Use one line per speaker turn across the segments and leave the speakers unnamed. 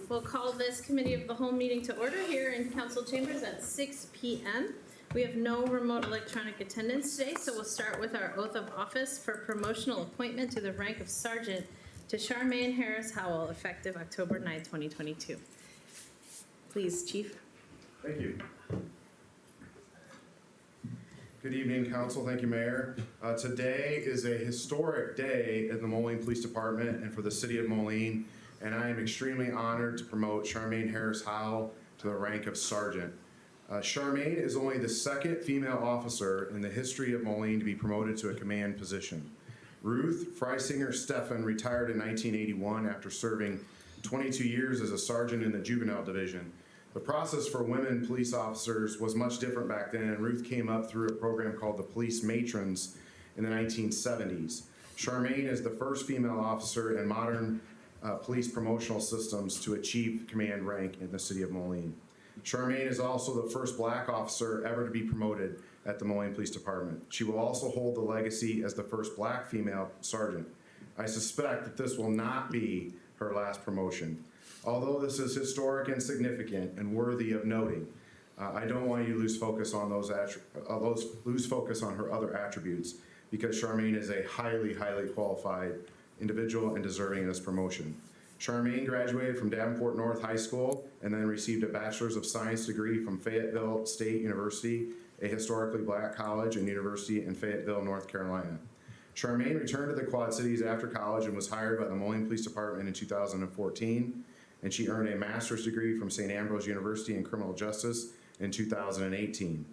We'll call this committee of the whole meeting to order here in council chambers at 6 p.m. We have no remote electronic attendance today, so we'll start with our oath of office for promotional appointment to the rank of sergeant to Charmaine Harris Howell, effective October 9, 2022. Please, Chief.
Thank you. Good evening, Council. Thank you, Mayor. Today is a historic day in the Moline Police Department and for the City of Moline, and I am extremely honored to promote Charmaine Harris Howell to the rank of Sergeant. Charmaine is only the second female officer in the history of Moline to be promoted to a command position. Ruth Freisinger Steffen retired in 1981 after serving 22 years as a sergeant in the juvenile division. The process for women police officers was much different back then, and Ruth came up through a program called the Police Matrons in the 1970s. Charmaine is the first female officer in modern police promotional systems to achieve command rank in the City of Moline. Charmaine is also the first black officer ever to be promoted at the Moline Police Department. She will also hold the legacy as the first black female sergeant. I suspect that this will not be her last promotion. Although this is historic and significant and worthy of noting, I don't want you to lose focus on her other attributes, because Charmaine is a highly qualified individual and deserving of this promotion. Charmaine graduated from Davenport North High School and then received a Bachelor's of Science degree from Fayetteville State University, a historically black college and university in Fayetteville, North Carolina. Charmaine returned to the Quad Cities after college and was hired by the Moline Police Department in 2014, and she earned a master's degree from St. Ambrose University in criminal justice in 2018.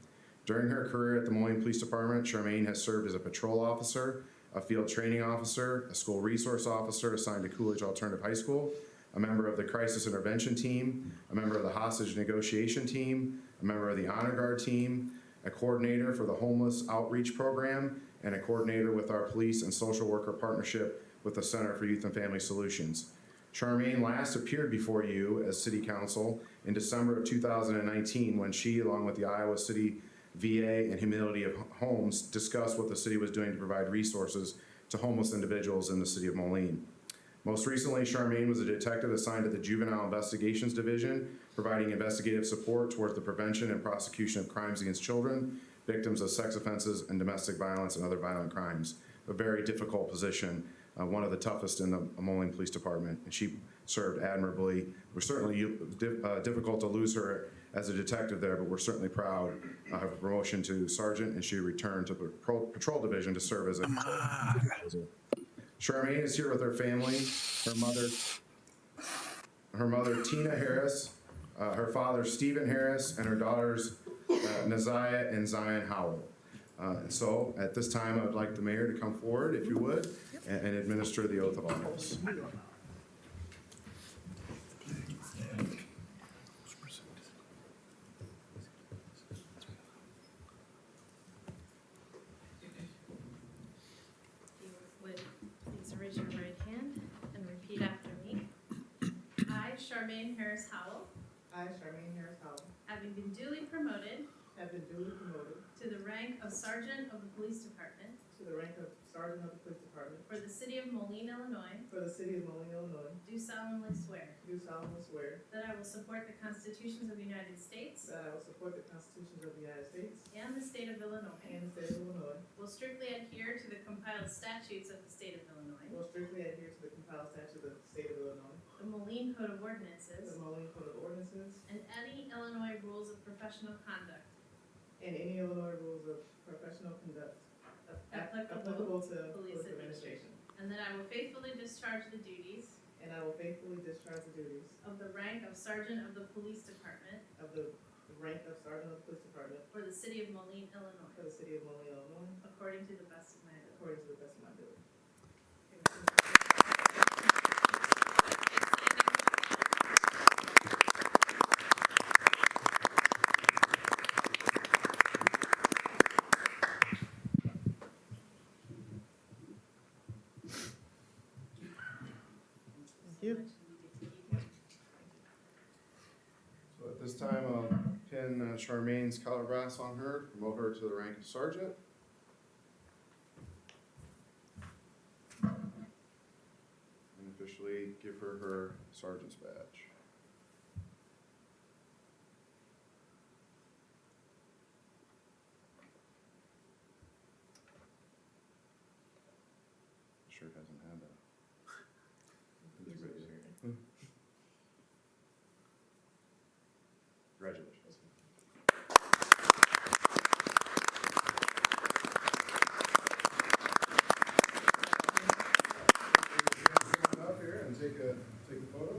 During her career at the Moline Police Department, Charmaine has served as a patrol officer, a field training officer, a school resource officer assigned to Coolidge Alternative High School, a member of the crisis intervention team, a member of the hostage negotiation team, a member of the honor guard team, a coordinator for the homeless outreach program, and a coordinator with our police and social worker partnership with the Center for Youth and Family Solutions. Charmaine last appeared before you as City Council in December of 2019 when she, along with the Iowa City VA and Humility of Homes, discussed what the city was doing to provide resources to homeless individuals in the City of Moline. Most recently, Charmaine was a detective assigned to the Juvenile Investigations Division, providing investigative support towards the prevention and prosecution of crimes against children, victims of sex offenses and domestic violence and other violent crimes. A very difficult position, one of the toughest in the Moline Police Department, and she served admirably. It was certainly difficult to lose her as a detective there, but we're certainly proud of her promotion to sergeant, and she returned to the patrol division to serve as a Charmaine is here with her family, her mother Tina Harris, her father Stephen Harris, and her daughters Naziah and Zion Howell. So at this time, I would like the mayor to come forward, if you would, and administer the oath of office.
Please raise your right hand and repeat after me. I, Charmaine Harris Howell,
I, Charmaine Harris Howell,
having been duly promoted
to
the rank of Sergeant of the Police Department
the rank of Sergeant of the Police Department
for the City of Moline, Illinois,
for the City of Moline, Illinois,
do solemnly swear
do solemnly swear
that I will support the constitutions of the United States
that I will support the constitutions of the United States
and the state of Illinois,
and the state of Illinois,
will strictly adhere to the compiled statutes of the state of Illinois,
will strictly adhere to the compiled statutes of the state of Illinois,
the Moline Code of
the
Ordinances,
Moline Code of Ordinances,
and any Illinois rules of professional conduct
and any Illinois rules of professional conduct applicable to police administration.
and that I will faithfully discharge the duties
And I will faithfully discharge the duties
of the rank of Sergeant of the Police Department
of the rank of Sergeant of the Police Department
for the City of Moline, Illinois,
for the City of Moline, Illinois,
according to the best of my ability.
according to the best of my ability.
So at this time, I'll pin Charmaine's collar brass on her, promote her to the rank of sergeant. And officially give her her sergeant's badge. Congratulations. Stand up here and take a photo.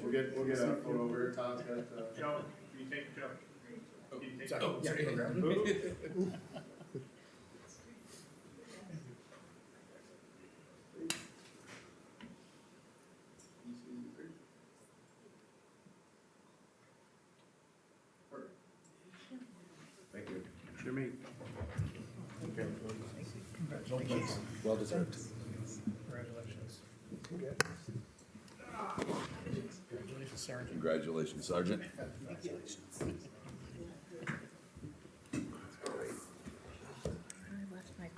We'll get a photo over. Todd's got.
Joe, can you take Joe? Can you take
Sorry.
Joe?
Yeah. Thank you.
Sure me.
Okay.
Congratulations.
Well deserved.
Congratulations. Congratulations, Sergeant.
Congratulations, Sergeant.
I left my pen.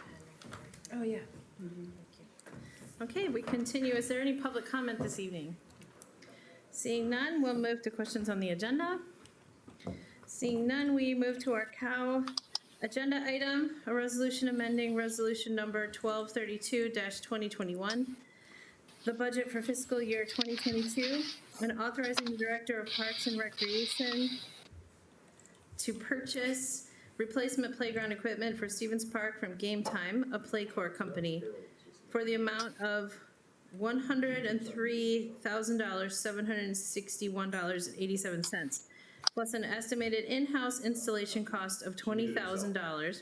Oh, yeah. Thank you. Okay, we continue. Is there any public comment this evening? Seeing none, we'll move to questions on the agenda. Seeing none, we move to our cow agenda item, a resolution amending resolution number 1232-2021, the budget for fiscal year 2022, and authorizing the Director of Parks and Recreation to purchase replacement playground equipment for Stevens Park from Game Time, a Playcore company, for the amount of $103,761.87, plus an estimated in-house installation cost of $20,000,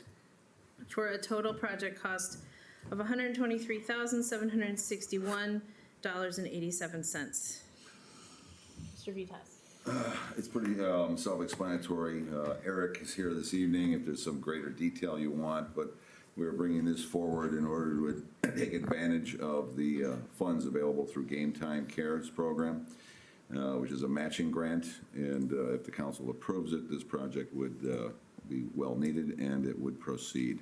for a total project cost of $123,761.87. Mr. Vitas.
It's pretty self-explanatory. Eric is here this evening if there's some greater detail you want, but we're bringing this forward in order to take advantage of the funds available through Game Time Cares program, which is a matching grant, and if the council approves it, this project would be well needed and it would proceed.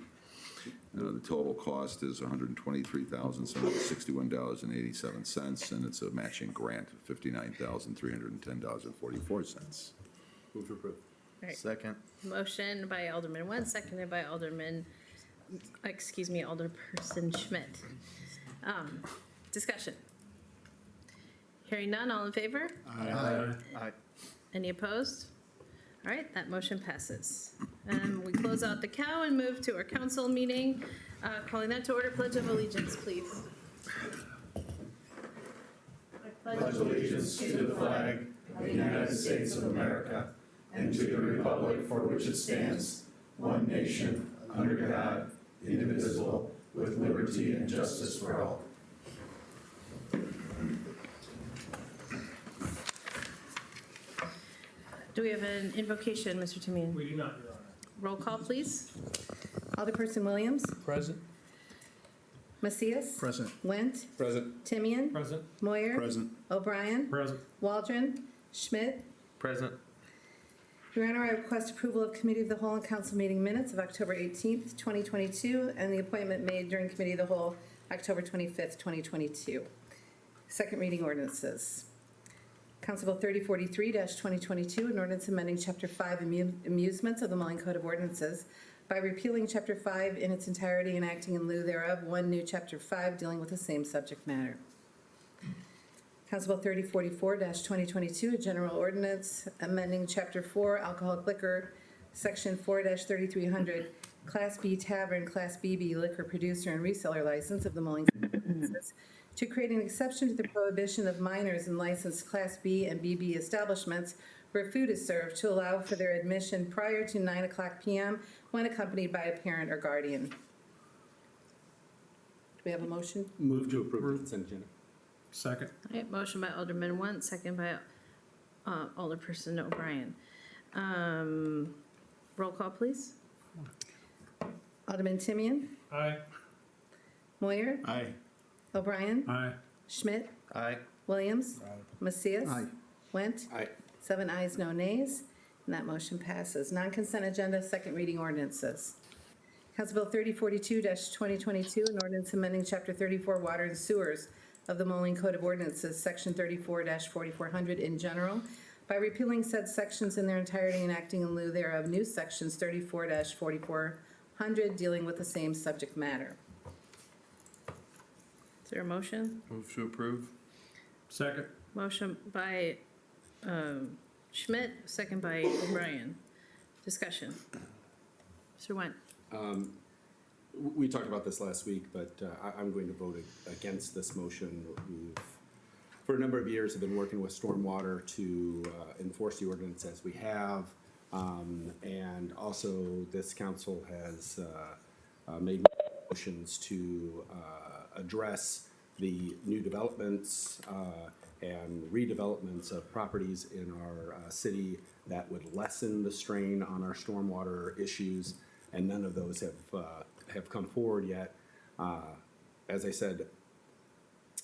The total cost is $123,761.87, and it's a matching grant of $59,310.44.
Move to approve.
All right.
Second.
Motion by Alderman Nguyen, seconded by Alderperson Schmidt. Discussion. Hearing none, all in favor?
Aye.
Any opposed? All right, that motion passes. We close out the cow and move to our council meeting. Calling that to order, Pledge of Allegiance, please.
Pledge allegiance to the flag of the United States of America and to the republic for which it stands, one nation, under God, indivisible, with liberty and justice for all.
Do we have an invocation, Mr. Timian?
We do not, Your Honor.
Roll call, please.
Alderperson Williams,
Present.
Macias,
Present.
Went,
Present.
Timian,
Present.
Moyer,
Present.
O'Brien,
Present.
Waldron, Schmidt.
Present.
Your Honor, I request approval of Committee of the Whole and Council meeting minutes of October 18th, 2022, and the appointment made during Committee of the Whole, October 25th, 2022. Second reading ordinances. Council Bill 3043-2022, an ordinance amending Chapter 5 amusements of the Moline Code of Ordinances by repealing Chapter 5 in its entirety and acting in lieu thereof, one new Chapter 5 dealing with the same subject matter. Council Bill 3044-2022, a general ordinance amending Chapter 4 alcoholic liquor, Section 4-3300, Class B tavern, Class BB liquor producer and reseller license of the Moline Code of Ordinances to create an exception to the prohibition of minors in licensed Class B and BB establishments where food is served to allow for their admission prior to 9:00 p.m. when accompanied by a parent or guardian. Do we have a motion?
Move to approve. Second.
All right, motion by Alderman Nguyen, second by Alderperson O'Brien. Roll call, please.
Alderman Timian,
Aye.
Moyer,
Aye.
O'Brien,
Aye.
Schmidt,
Aye.
Williams, Macias.
Aye.
Went.
Aye.
7 ayes, no nays, and that motion passes. Non-consent agenda, second reading ordinances. Council Bill 3042-2022, an ordinance amending Chapter 34 Water and Sewers of the Moline Code of Ordinances, Section 34-4400 in general, by repealing said sections in their entirety and acting in lieu thereof, new sections 34-4400 100 dealing with the same subject matter.
Is there a motion?
Move to approve. Second.
Motion by Schmidt, second by O'Brien. Discussion. Mr. Went.
We talked about this last week, but I'm going to vote against this motion. We've, for a number of years, have been working with stormwater to enforce the ordinance as we have. And also, this council has made motions to address the new developments and redevelopments of properties in our city that would lessen the strain on our stormwater issues, and none of those have come forward yet. As I said,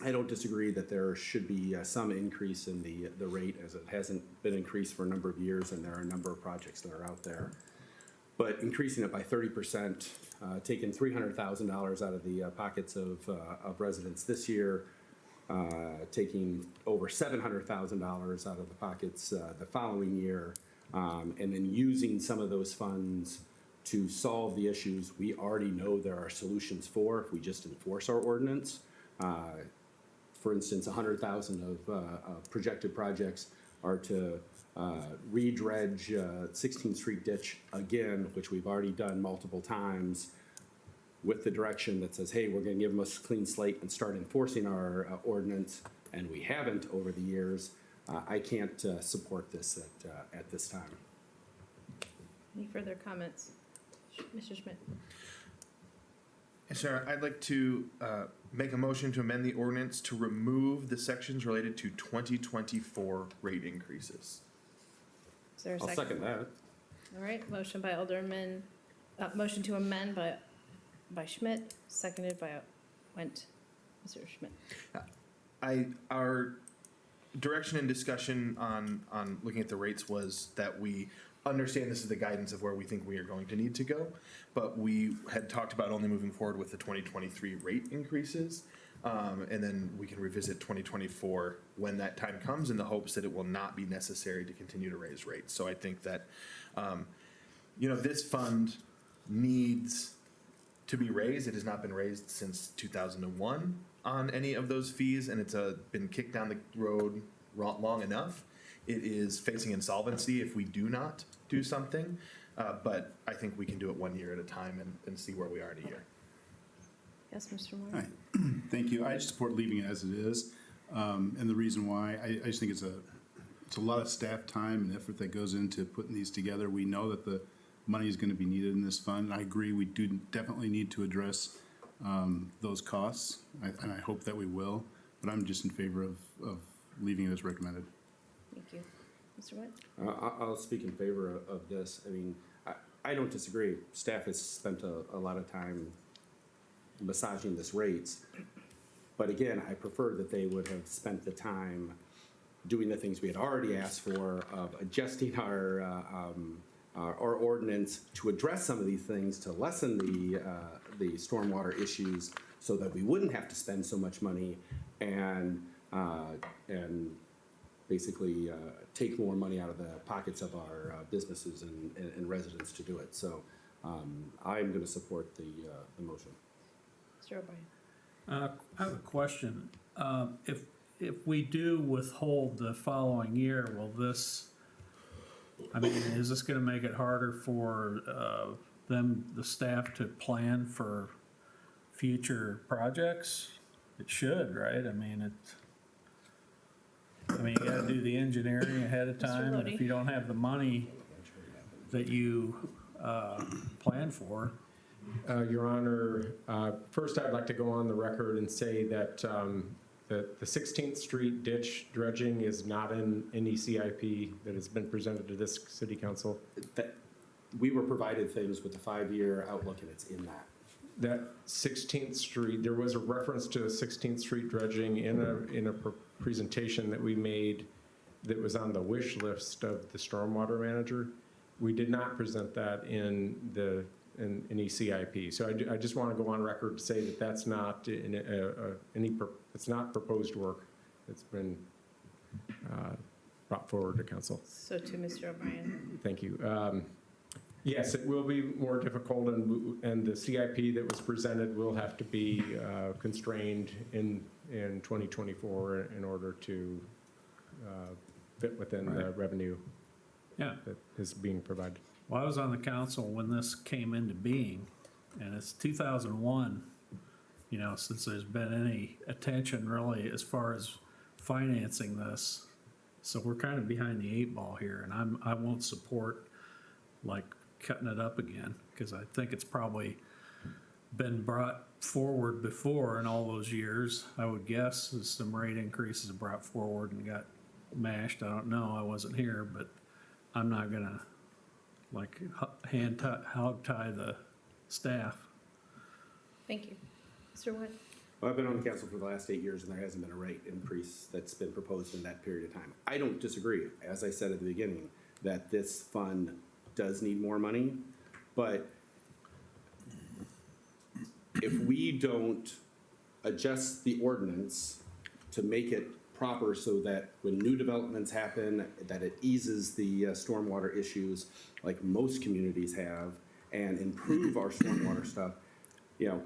I don't disagree that there should be some increase in the rate, as it hasn't been increased for a number of years, and there are a number of projects that are out there. But increasing it by 30%, taking $300,000 out of the pockets of residents this year, taking over $700,000 out of the pockets the following year, and then using some of those funds to solve the issues we already know there are solutions for if we just enforce our ordinance. For instance, 100,000 of projected projects are to re-dredge 16th Street ditch again, which we've already done multiple times, with the direction that says, hey, we're going to give them a clean slate and start enforcing our ordinance, and we haven't over the years. I can't support this at this time.
Any further comments? Mr. Schmidt.
Yes, sir. I'd like to make a motion to amend the ordinance to remove the sections related to 2024 rate increases.
Is there a
I'll second that.
All right, motion by Alderman, motion to amend by Schmidt, seconded by Went. Mr. Schmidt.
Our direction and discussion on looking at the rates was that we understand this is the guidance of where we think we are going to need to go, but we had talked about only moving forward with the 2023 rate increases, and then we can revisit 2024 when that time comes, in the hopes that it will not be necessary to continue to raise rates. So I think that, this fund needs to be raised. It has not been raised since 2001 on any of those fees, and it's been kicked down the road long enough. It is facing insolvency if we do not do something, but I think we can do it 1 year at a time and see where we are in a year.
Yes, Mr. Moore.
Hi, thank you. I support leaving it as it is. And the reason why, I just think it's a lot of staff time and effort that goes into putting these together. We know that the money is going to be needed in this fund. I agree, we do definitely need to address those costs, and I hope that we will, but I'm just in favor of leaving it as recommended.
Thank you. Mr. White?
I'll speak in favor of this. I mean, I don't disagree. Staff has spent a lot of time massaging this rates. But again, I prefer that they would have spent the time doing the things we had already asked for, of adjusting our ordinance to address some of these things, to lessen the stormwater issues, so that we wouldn't have to spend so much money and basically take more money out of the pockets of our businesses and residents to do it. So I'm going to support the motion.
Mr. O'Brien?
I have a question. If we do withhold the following year, will this, I mean, is this gonna make it harder for the staff to plan for future projects? It should, right? I mean, you gotta do the engineering ahead of time, and if you don't have the money that you plan for.
Your Honor, first I'd like to go on the record and say that the 16th Street ditch dredging is not in any CIP that has been presented to this city council.
That we were provided things with the 5-year outlook, and it's in that.
That 16th Street, there was a reference to 16th Street dredging in a presentation that we made that was on the wish list of the stormwater manager. We did not present that in any CIP. So I just want to go on record to say that that's not it's not proposed work that's been brought forward to council.
So to Mr. O'Brien.
Thank you. Yes, it will be more difficult, and the CIP that was presented will have to be constrained in 2024 in order to fit within the
Right.
revenue
Yeah.
that is being provided.
Well, I was on the council when this came into being, and it's 2001, since there's been any attention really as far as financing this. So we're kind of behind the 8 ball here, and I won't support like cutting it up again, because I think it's probably been brought forward before in all those years. I would guess as some rate increases brought forward and got mashed. I don't know, I wasn't here, but I'm not gonna like hog tie the staff.
Thank you. Mr. Wood?
Well, I've been on the council for the last 8 years, and there hasn't been a rate increase that's been proposed in that period of time. I don't disagree, as I said at the beginning, that this fund does need more money, but if we don't adjust the ordinance to make it proper so that when new developments happen, that it eases the stormwater issues like most communities have, and improve our stormwater stuff,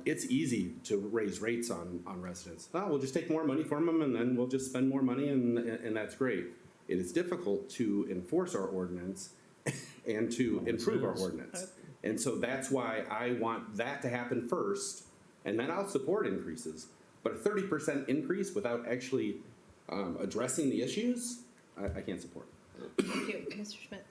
it's easy to raise rates on residents. Oh, we'll just take more money from them, and then we'll just spend more money, and that's great. It is difficult to enforce our ordinance and to improve our ordinance. And so that's why I want that to happen first, and then I'll support increases. But a 30% increase without actually addressing the issues, I can't support.
Thank you. Mr. Schmidt?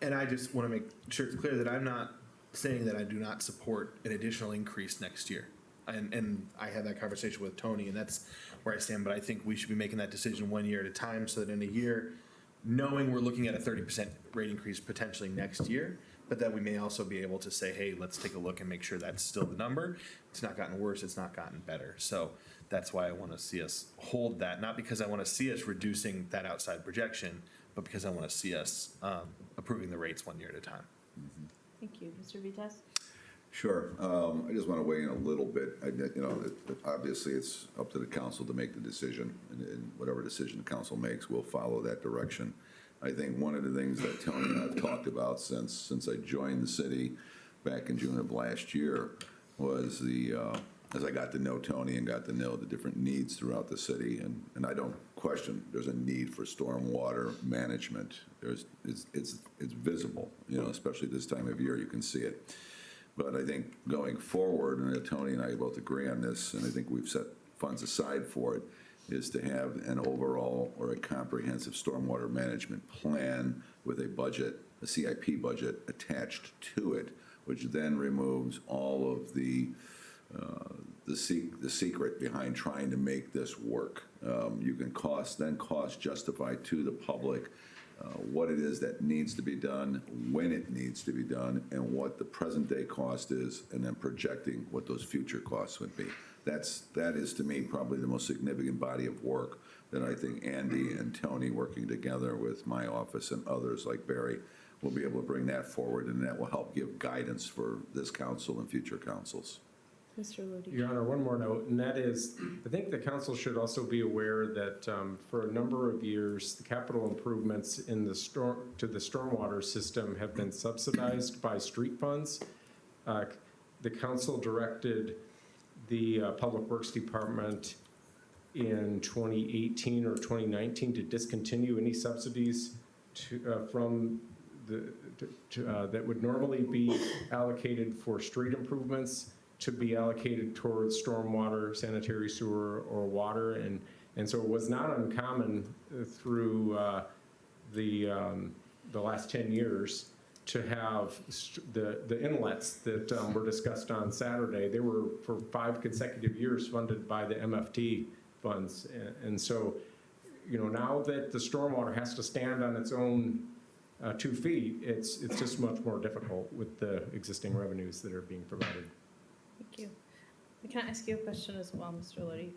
And I just want to make sure it's clear that I'm not saying that I do not support an additional increase next year. And I had that conversation with Tony, and that's where I stand. But I think we should be making that decision 1 year at a time, so that in a year, knowing we're looking at a 30% rate increase potentially next year, but that we may also be able to say, hey, let's take a look and make sure that's still the number. It's not gotten worse, it's not gotten better. So that's why I want to see us hold that, not because I want to see us reducing that outside projection, but because I want to see us approving the rates 1 year at a time.
Thank you. Mr. Vitas?
Sure. I just want to weigh in a little bit. Obviously, it's up to the council to make the decision, and whatever decision the council makes, we'll follow that direction. I think one of the things that Tony and I have talked about since I joined the city back in June of last year was as I got to know Tony and got to know the different needs throughout the city, and I don't question there's a need for stormwater management. It's visible, especially this time of year, you can see it. But I think going forward, and Tony and I both agree on this, and I think we've set funds aside for it, is to have an overall or a comprehensive stormwater management plan with a budget, a CIP budget attached to it, which then removes all of the secret behind trying to make this work. You can cost justify to the public what it is that needs to be done, when it needs to be done, and what the present day cost is, and then projecting what those future costs would be. That is to me probably the most significant body of work that I think Andy and Tony, working together with my office and others like Barry, will be able to bring that forward, and that will help give guidance for this council and future councils.
Mr. Lodi?
Your Honor, one more note, and that is, I think the council should also be aware that for a number of years, the capital improvements to the stormwater system have been subsidized by street funds. The council directed the Public Works Department in 2018 or 2019 to discontinue any subsidies that would normally be allocated for street improvements to be allocated towards stormwater, sanitary sewer, or water, and so it was not uncommon through the last 10 years to have the inlets that were discussed on Saturday. They were for 5 consecutive years funded by the MFT funds, and so now that the stormwater has to stand on its own 2 feet, it's just much more difficult with the existing revenues that are being provided.
Thank you. Can I ask you a question as well, Mr. Lodi?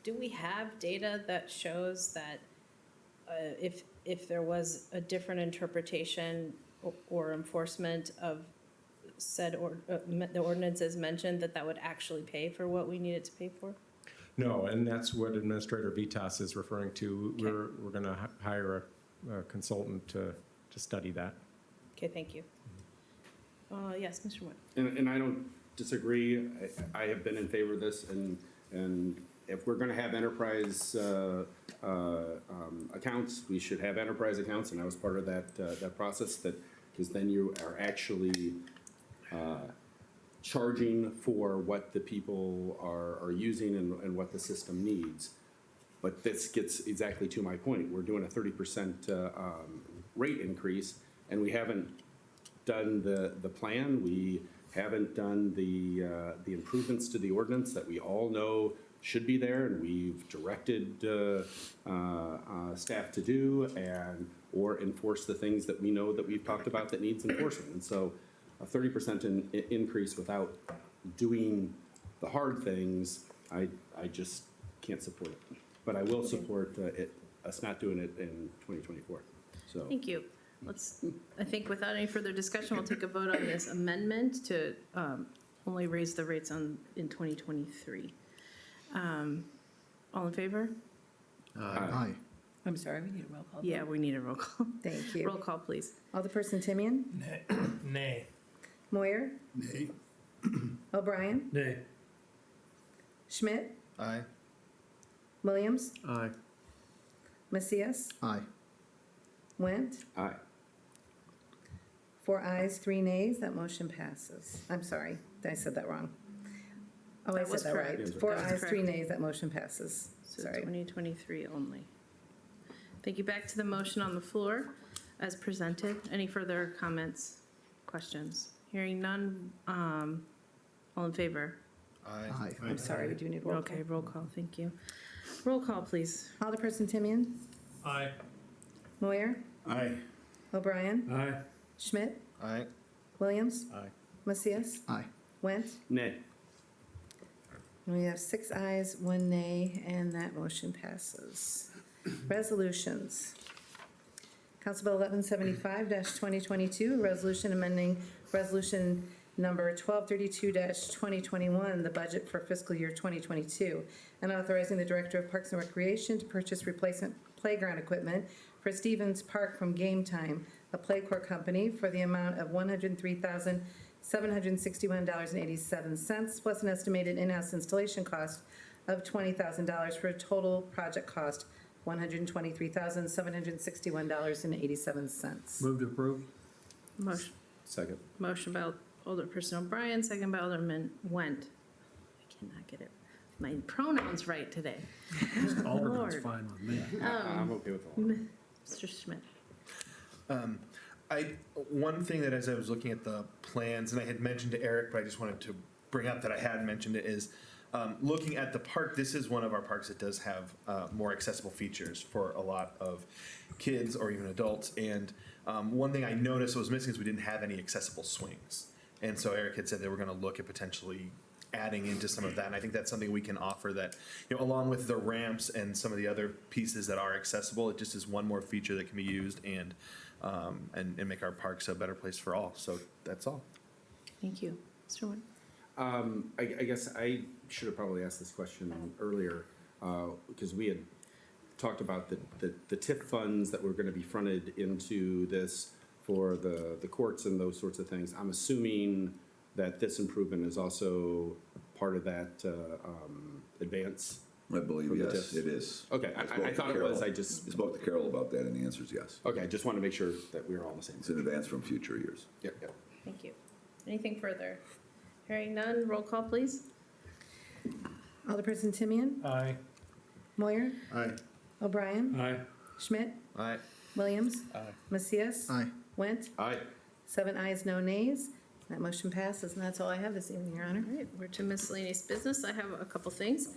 Do we have data that shows that if there was a different interpretation or enforcement of said the ordinances mentioned, that would actually pay for what we need it to pay for?
No, and that's what Administrator Vitas is referring to. Okay. We're going to hire a consultant to study that.
Okay, thank you. Yes, Mr. Wood.
And I don't disagree. I have been in favor of this, and if we're gonna have enterprise accounts, we should have enterprise accounts, and I was part of that process, because then you are actually charging for what the people are using and what the system needs. But this gets exactly to my point. We're doing a 30% rate increase, and we haven't done the plan. We haven't done the improvements to the ordinance that we all know should be there, and we've directed staff to do or enforce the things that we know that we've talked about that needs enforcement. And so a 30% increase without doing the hard things, I just can't support it. But I will support us not doing it in 2024. So.
Thank you. I think without any further discussion, we'll take a vote on this amendment to only raise the rates in 2023. All in favor?
Aye.
I'm sorry, we need a roll call.
Yeah, we need a roll call.
Thank you.
Roll call, please.
Alderperson Timian?
Nay.
Moyer?
Nay.
O'Brien?
Nay.
Schmidt?
Aye.
Williams?
Aye.
Macias?
Aye.
Went?
Aye.
4 ayes, 3 nays, that motion passes. I'm sorry, I said that wrong. Oh, I
That
said
was
that right.
correct.
4
That was
ayes, 3
correct.
nays, that motion passes.
So
Sorry.
2023 only. Thank you. Back to the motion on the floor as presented. Any further comments, questions? Hearing none, all in favor?
Aye.
I'm sorry, we do need roll call.
Okay, roll call, thank you. Roll call, please.
Alderperson Timian?
Aye.
Moyer?
Aye.
O'Brien?
Aye.
Schmidt?
Aye.
Williams?
Aye.
Macias?
Aye.
Went?
Nay.
And we have 6 ayes, 1 nay, and that motion passes. Resolutions. Council Bill 1175-2022, a resolution amending Resolution Number 1232-2021, the budget for fiscal year 2022, and authorizing the Director of Parks and Recreation to purchase replacement playground equipment for Stevens Park from Game Time, a Playcore company, for the amount of $103,761.87, plus an estimated in-house installation cost of $20,000 for a total project cost $123,761.87.
Move to approve.
Motion,
Second.
motion by Alderperson O'Brien, second by Alderman Went. I cannot get it, my pronouns right today.
Alderman's
Lord.
fine with me.
I'm okay with all.
Mr. Schmidt.
One thing that as I was looking at the plans, and I had mentioned to Eric, but I just wanted to bring up that I hadn't mentioned it, is looking at the park, this is one of our parks that does have more accessible features for a lot of kids or even adults. And one thing I noticed was missing is we didn't have any accessible swings. And so Eric had said they were going to look at potentially adding into some of that. And I think that's something we can offer that, along with the ramps and some of the other pieces that are accessible, it just is one more feature that can be used and make our parks a better place for all. So that's all.
Thank you. Mr. Wood.
I guess I should have probably asked this question earlier, because we had talked about the TIF funds that were going to be fronted into this for the courts and those sorts of things. I'm assuming that this improvement is also part of that advance.
I believe,
From the
yes,
tips.
it is.
Okay,
I spoke
I
to
thought it
Carol.
was, I
I
just,
spoke to Carol about that, and the answer is yes.
okay, I just want to make sure that we were all on the same.
It's in advance from future years.
Yep, yep.
Thank you. Anything further? Hearing none, roll call, please.
Alderperson Timian?
Aye.
Moyer?
Aye.
O'Brien?
Aye.
Schmidt?
Aye.
Williams?
Aye.
Macias?
Aye.
Went?
Aye.
7 ayes, no nays. That motion passes, and that's all I have this evening, Your Honor.
All right, we're to miscellaneous business. I have a couple things.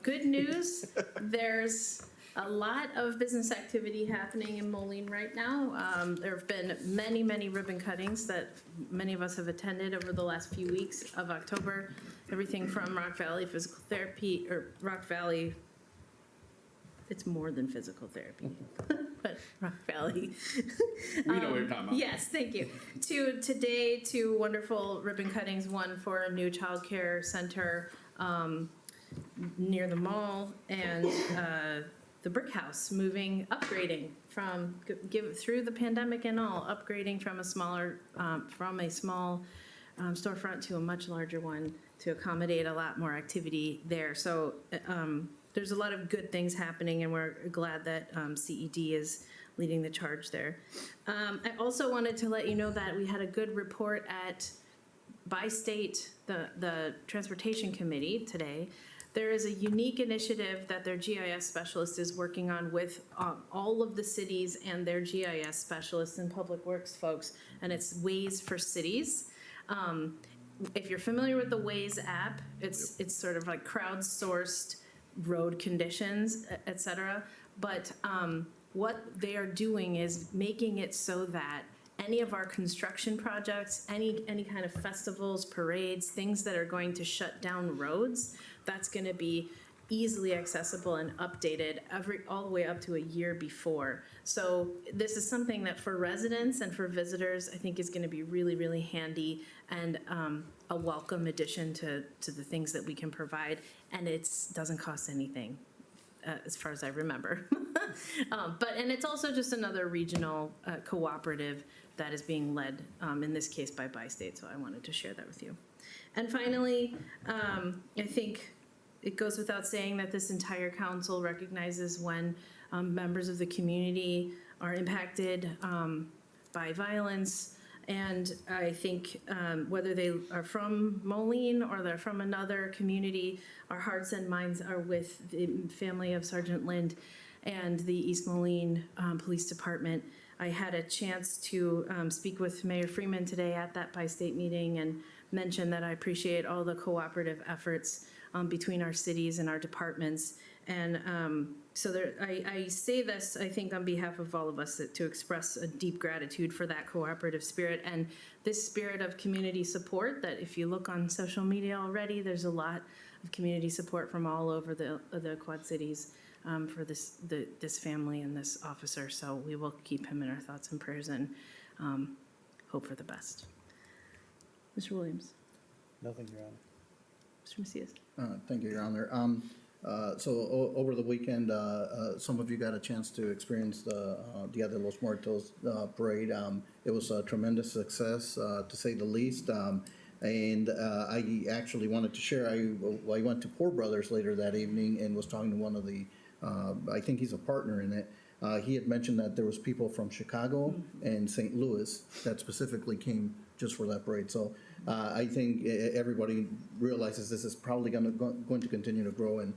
Good news, there's a lot of business activity happening in Moline right now. There have been many, many ribbon cuttings that many of us have attended over the last few weeks of October. Everything from Rock Valley Physical Therapy, or Rock Valley, it's more than physical therapy, but Rock Valley.
We know what you're talking about.
Yes, thank you. Today, two wonderful ribbon cuttings, one for a new childcare center near the mall, and the Brick House upgrading through the pandemic and all, upgrading from a small storefront to a much larger one to accommodate a lot more activity there. So there's a lot of good things happening, and we're glad that CED is leading the charge there. I also wanted to let you know that we had a good report by state, the Transportation Committee today. There is a unique initiative that their GIS specialist is working on with all of the cities and their GIS specialists and public works folks, and it's Ways for Cities. If you're familiar with the Waze app, it's sort of like crowdsourced road conditions, et cetera. But what they are doing is making it so that any of our construction projects, any kind of festivals, parades, things that are going to shut down roads, that's going to be easily accessible and updated all the way up to a year before. So this is something that for residents and for visitors, I think is going to be really, really handy and a welcome addition to the things that we can provide. And it doesn't cost anything, as far as I remember. And it's also just another regional cooperative that is being led, in this case by Bi-State, so I wanted to share that with you. And finally, I think it goes without saying that this entire council recognizes when members of the community are impacted by violence. And I think whether they are from Moline or they're from another community, our hearts and minds are with the family of Sergeant Lind and the East Moline Police Department. I had a chance to speak with Mayor Freeman today at that Bi-State meeting and mention that I appreciate all the cooperative efforts between our cities and our departments. And I say this, I think, on behalf of all of us, to express a deep gratitude for that cooperative spirit and this spirit of community support that if you look on social media already, there's a lot of community support from all over the Quad Cities for this family and this officer. So we will keep him in our thoughts and prayers and hope for the best. Mr. Williams.
Nothing, Your Honor.
Mr. Macias.
Thank you, Your Honor. Over the weekend, some of you got a chance to experience the Dia de los Muertos parade. It was a tremendous success, to say the least. I actually wanted to share, I went to Poor Brothers later that evening and was talking to one of the, I think he's a partner in it. He had mentioned that there was people from Chicago and St. Louis that specifically came just for that parade. So I think everybody realizes this is probably going to continue to grow and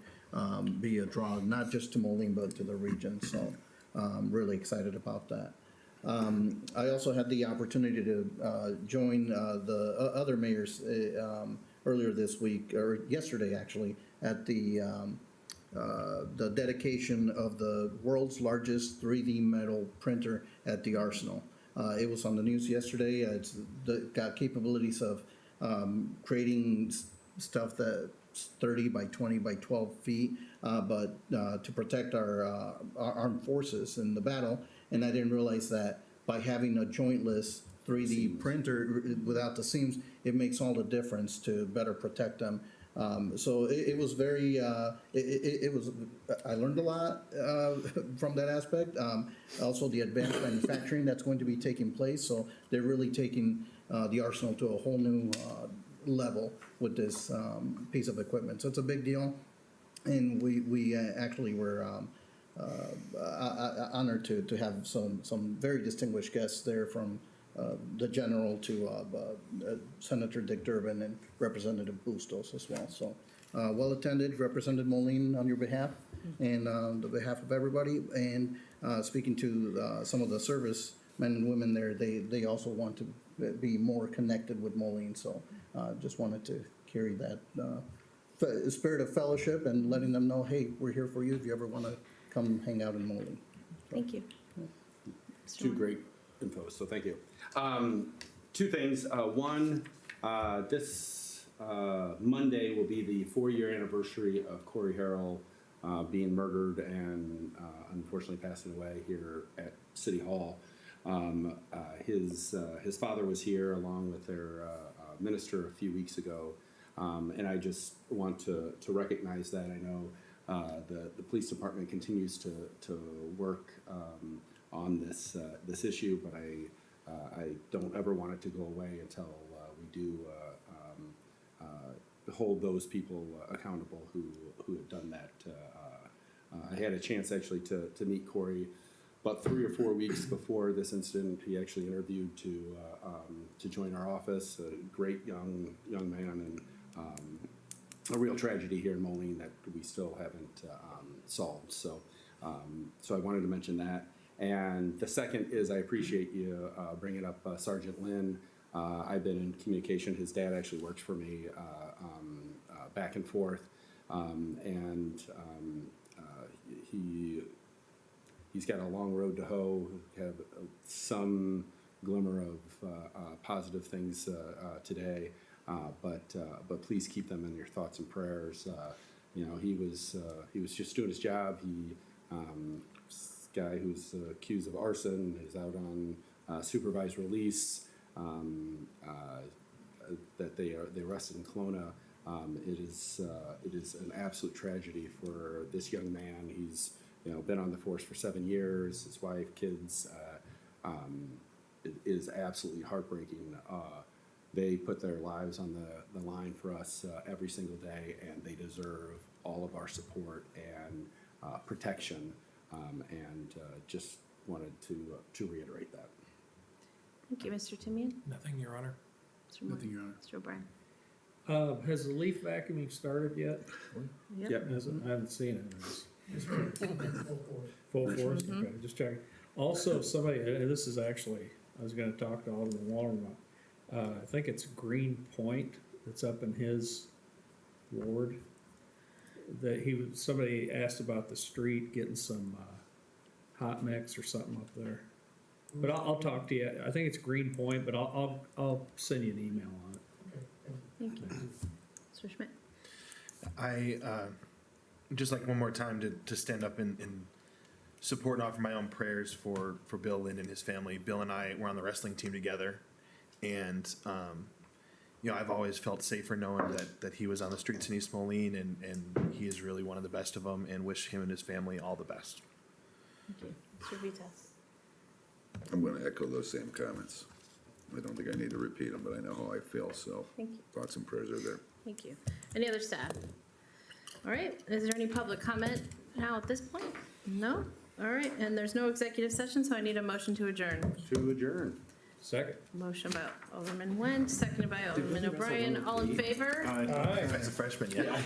be a draw, not just to Moline, but to the region. So I'm really excited about that. I also had the opportunity to join the other mayors earlier this week, or yesterday actually, at the dedication of the world's largest 3D metal printer at the Arsenal. It was on the news yesterday. It's got capabilities of creating stuff that's 30 by 20 by 12 feet, but to protect our armed forces in the battle. And I didn't realize that by having a jointless 3D printer without the seams, it makes all the difference to better protect them. So it was very, it was, I learned a lot from that aspect. Also the advanced manufacturing that's going to be taking place. So they're really taking the Arsenal to a whole new level with this piece of equipment. So it's a big deal. And we actually were honored to have some very distinguished guests there, from the general to Senator Dick Durbin and Representative Bustos as well. So well attended, represented Moline on your behalf and on the behalf of everybody. And speaking to some of the service men and women there, they also want to be more connected with Moline. So just wanted to carry that spirit of fellowship and letting them know, hey, we're here for you if you ever want to come hang out in Moline. So,
Thank you.
Two great info, so thank you. Two things. One, this Monday will be the 4-year anniversary of Corey Harrell being murdered and unfortunately passing away here at City Hall. His father was here along with their minister a few weeks ago, and I just want to recognize that. I know the police department continues to work on this issue, but I don't ever want it to go away until we do hold those people accountable who have done that. I had a chance actually to meet Corey about 3 or 4 weeks before this incident. He actually interviewed to join our office. A great young man, and a real tragedy here in Moline that we still haven't solved. So I wanted to mention that. And the second is I appreciate you bringing up Sergeant Lynn. I've been in communication. His dad actually works for me back and forth, and he's got a long road to hoe. Have some glimmer of positive things today, but please keep them in your thoughts and prayers. You know, he was just doing his job. This guy who's accused of arson is out on supervised release. That they arrested in Kelowna. It is an absolute tragedy for this young man. He's been on the force for 7 years. His wife, kids. It is absolutely heartbreaking. They put their lives on the line for us every single day, and they deserve all of our support and protection. And just wanted to reiterate that.
Thank you, Mr. Timian.
Nothing, Your Honor.
Mr. Moore.
Nothing, Your Honor.
Mr. O'Brien.
Has the leaf vacuuming started yet?
Yep.
Hasn't, I haven't seen it. It's full force, okay, just checking. Also, somebody, this is actually, I was gonna talk to Alderman Wallerman about, I think it's Green Point that's up in his ward. Somebody asked about the street, getting some, hot mix or something up there. But I'll talk to you, I think it's Green Point, but I'll send you an email on it.
Thank you. Mr. Schmidt.
I just like one more time to stand up and support and offer my own prayers for Bill Lynn and his family. Bill and I were on the wrestling team together, and I've always felt safer knowing that he was on the streets in East Moline, and he is really one of the best of them, and wish him and his family all the best.
Thank you. Mr. Vitas.
I'm going to echo those same comments. I don't think I need to repeat them, but I know how I feel, so
Thank you.
thoughts and prayers are there.
Thank you. Any other staff? All right, is there any public comment now at this point? No? All right, and there's no executive session, so I need a motion to adjourn.
To adjourn.
Second.
Motion by Alderman Nguyen, seconded by Alderman O'Brien. All in favor?
As a freshman, yeah.